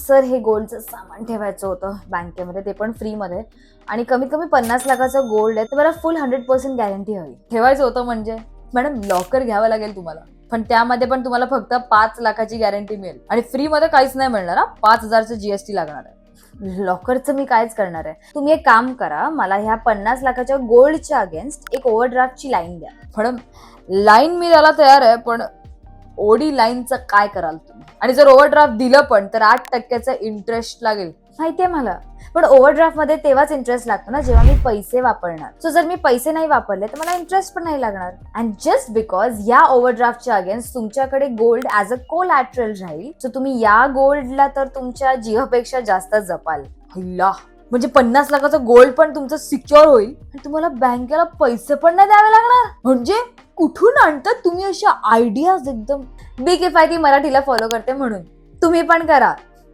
Sir हे गोल्डचं सामान ठेवायचं होतं बँकेमध्ये, ते पण फ्रीमध्ये, आणि कमीत कमी 50 लाखाचं गोल्ड आहे, तर मला फुल 100% गॅरंटी हवी. ठेवायचं होतं म्हणजे मॅडम लॉकर घ्यावं लागेल तुम्हाला, पण त्यामध्ये पण तुम्हाला फक्त 5 लाखाची गॅरंटी मिळेल आणि फ्रीमध्ये काहीच नाही मिळणार. 5,000चं जीएसटी लागणार आहे. लॉकरचं मी कायच करणार आहे. तुम्ही एक काम करा, मला ह्या 50 लाखाच्या गोल्डच्या अगेन्स्ट एक ओव्हरड्राफ्टची लाईन द्या. मॅडम लाईन मी द्यायला तयार आहे, पण ओडी लाईनचं काय कराल तुम्ही? आणि जर ओव्हरड्राफ्ट दिलं पण तर 8% इंटरेस्ट लागेल. माहितीये मला, पण ओव्हरड्राफ्ट मध्ये तेव्हाच इंटरेस्ट लागतो ना जेव्हा मी पैसे वापरणार. सो जर मी पैसे नाही वापरले तर मला इंटरेस्ट पण नाही लागणार. अँड जस्ट बिकॉज या ओव्हरड्राफ्टच्या अगेन्स्ट तुमच्याकडे गोल्ड ऍज अ कोलॅटरल राहील, सो तुम्ही या गोल्डला तर तुमच्या जीवापेक्षा जास्त जपाल. म्हणजे 50 लाखाचं गोल्ड पण तुमचं सिक्युअर होईल आणि तुम्हाला बँकेला पैसे पण नाही द्यावे लागणार. म्हणजे कुठून आणतात तुम्ही अशा आयडियाज? एकदम बिग इफ आहे ती मराठीला फॉलो करते म्हणून. तुम्ही पण करा.